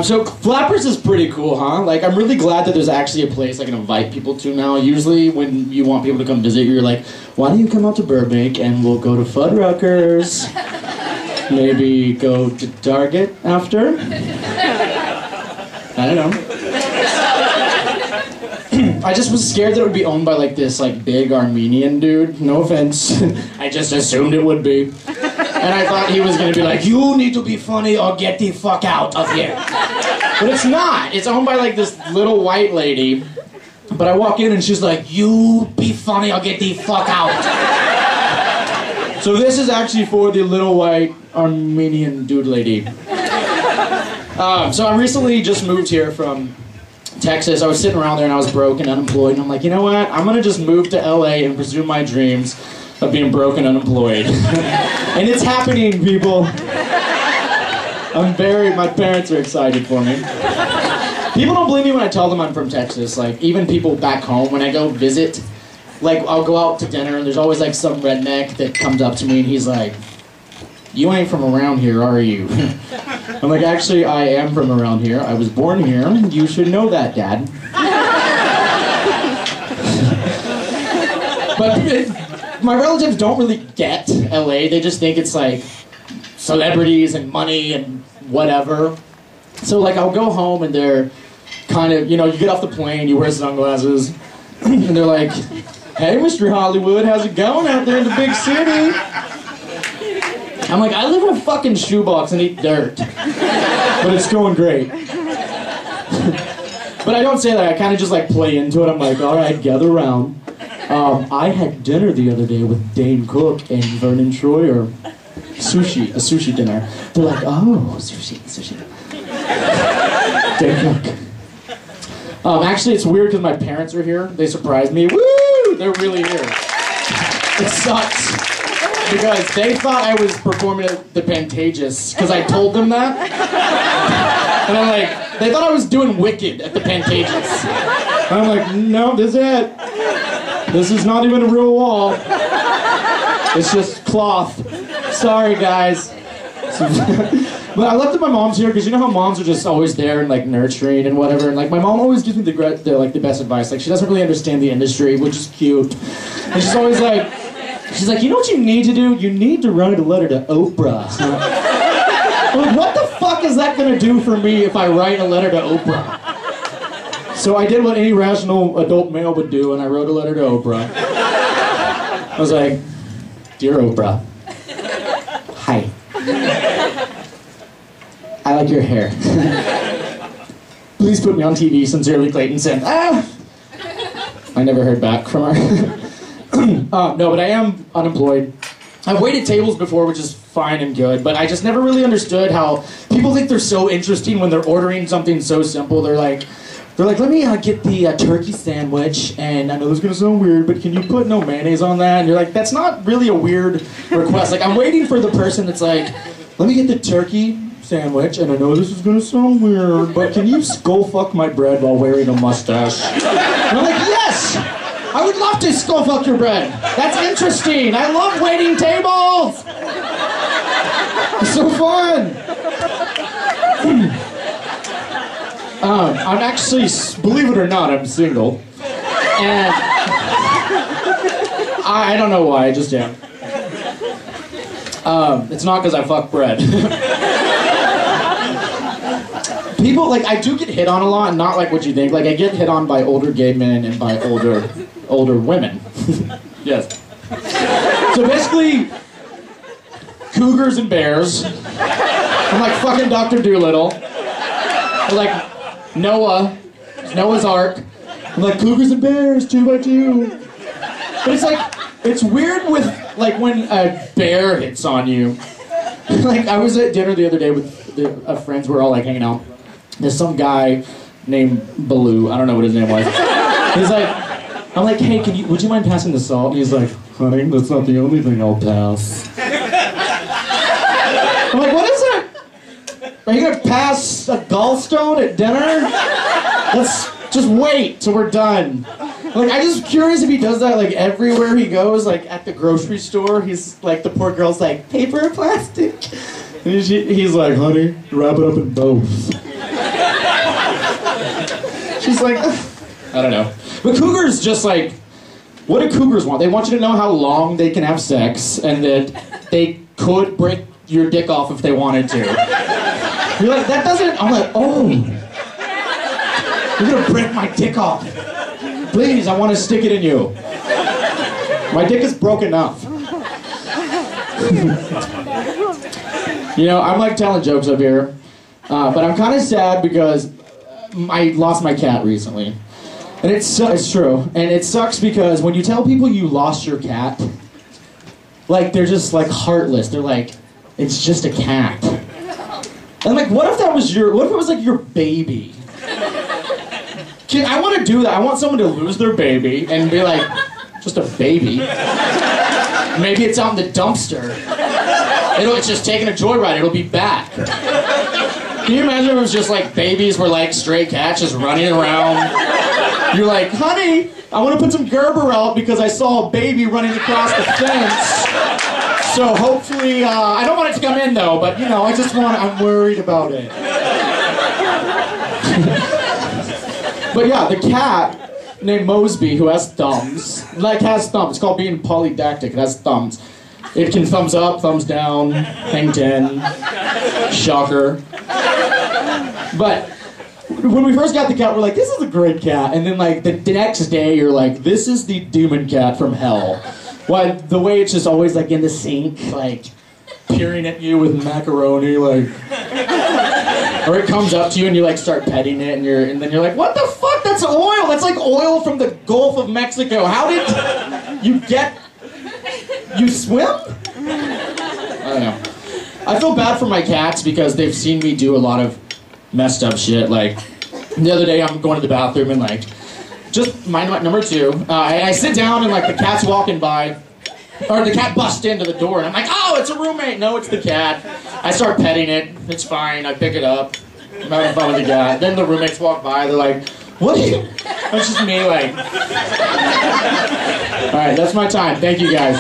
So Flappers is pretty cool, huh? Like, I'm really glad that there's actually a place I can invite people to now. Usually when you want people to come visit, you're like, why don't you come out to Burbank and we'll go to Fuddruckers? Maybe go to Target after? I don't know. I just was scared that it would be owned by like this like big Armenian dude. No offense. I just assumed it would be. And I thought he was gonna be like, you need to be funny or get the fuck out of here. But it's not. It's owned by like this little white lady. But I walk in and she's like, you be funny or get the fuck out. So this is actually for the little white Armenian dude lady. So I recently just moved here from Texas. I was sitting around there and I was broke and unemployed. And I'm like, you know what? I'm gonna just move to LA and pursue my dreams of being broke and unemployed. And it's happening, people. My parents are excited for me. People don't believe me when I tell them I'm from Texas. Like, even people back home, when I go visit, like, I'll go out to dinner and there's always like some redneck that comes up to me and he's like, you ain't from around here, are you? I'm like, actually, I am from around here. I was born here. You should know that, Dad. But my relatives don't really get LA. They just think it's like celebrities and money and whatever. So like I'll go home and they're kind of, you know, you get off the plane, you wear sunglasses, and they're like, hey, Mr. Hollywood, how's it going out there in the big city? I'm like, I live in a fucking shoebox and eat dirt. But it's going great. But I don't say that, I kind of just like play into it. I'm like, all right, gather around. I had dinner the other day with Dane Cook and Vernon Troyer. A sushi dinner. They're like, oh, sushi. Dane Cook. Actually, it's weird because my parents are here. They surprised me. Woo! They're really here. It sucks. Because they thought I was performing at the Pantages, because I told them that. And I'm like, they thought I was doing Wicked at the Pantages. And I'm like, no, this is it. This is not even a real wall. It's just cloth. Sorry, guys. But I left at my mom's here because you know how moms are just always there and like nurturing and whatever. And like my mom always gives me the best advice. Like she doesn't really understand the industry, which is cute. And she's always like, you know what you need to do? You need to write a letter to Oprah. I'm like, what the fuck is that gonna do for me if I write a letter to Oprah? So I did what any rational adult male would do, and I wrote a letter to Oprah. I was like, dear Oprah, hi. I like your hair. Please put me on TV. Sincerely, Clayton said. I never heard back from her. No, but I am unemployed. I've waited tables before, which is fine and good, but I just never really understood how people think they're so interesting when they're ordering something so simple. They're like, let me get the turkey sandwich, and I know this is gonna sound weird, but can you put no mayonnaise on that? And you're like, that's not really a weird request. Like, I'm waiting for the person that's like, let me get the turkey sandwich, and I know this is gonna sound weird, but can you skull fuck my bread while wearing a mustache? And I'm like, yes! I would love to skull fuck your bread. That's interesting. I love waiting tables. It's so fun. I'm actually, believe it or not, I'm single. And I don't know why, I just am. It's not because I fuck bread. People, like, I do get hit on a lot, not like what you think. Like, I get hit on by older gay men and by older women. Yes. So basically, cougars and bears. I'm like fucking Dr. Dolittle. I'm like Noah's Ark. I'm like cougars and bears, 2 by 2. But it's like, it's weird with, like, when a bear hits on you. Like, I was at dinner the other day with friends, we were all like hanging out. There's some guy named Baloo, I don't know what his name was. He's like, I'm like, hey, would you mind passing the salt? And he's like, honey, that's not the only thing I'll pass. I'm like, what is it? Are you gonna pass a gallstone at dinner? Let's just wait till we're done. Like, I'm just curious if he does that, like, everywhere he goes, like, at the grocery store, he's, like, the poor girl's like, paper or plastic? And he's like, honey, wrap it up in both. She's like, I don't know. But cougars just like, what do cougars want? They want you to know how long they can have sex and that they could break your dick off if they wanted to. You're like, that doesn't, I'm like, oh. You're gonna break my dick off. Please, I want to stick it in you. My dick is broken enough. You know, I'm like telling jokes up here, but I'm kind of sad because I lost my cat recently. And it's true. And it sucks because when you tell people you lost your cat, like, they're just like heartless. They're like, it's just a cat. And like, what if it was like your baby? I want to do that. I want someone to lose their baby and be like, just a baby. Maybe it's out in the dumpster. It's just taking a joyride. It'll be back. Can you imagine if it was just like babies were like stray cats just running around? You're like, honey, I want to put some Gerber out because I saw a baby running across the fence. So hopefully, I don't want it to come in though, but you know, I'm worried about it. But yeah, the cat named Mosby, who has thumbs, it's called being polydactic, it has thumbs. It can thumbs up, thumbs down, hang 10, shocker. But when we first got the cat, we're like, this is a great cat. And then like the next day, you're like, this is the demon cat from hell. Why, the way it's just always like in the sink, like peering at you with macaroni, like, or it comes up to you and you like start petting it and then you're like, what the fuck? That's oil. That's like oil from the Gulf of Mexico. How did you swim? I don't know. I feel bad for my cats because they've seen me do a lot of messed up shit. Like the other day, I'm going to the bathroom and like, just mind number 2. And I sit down and like the cat's walking by, or the cat busts into the door and I'm like, oh, it's a roommate. No, it's the cat. I start petting it. It's fine. I pick it up. I'm having fun with the cat. Then the roommates walk by. They're like, what are you? It's just me like. All right, that's my time. Thank you guys.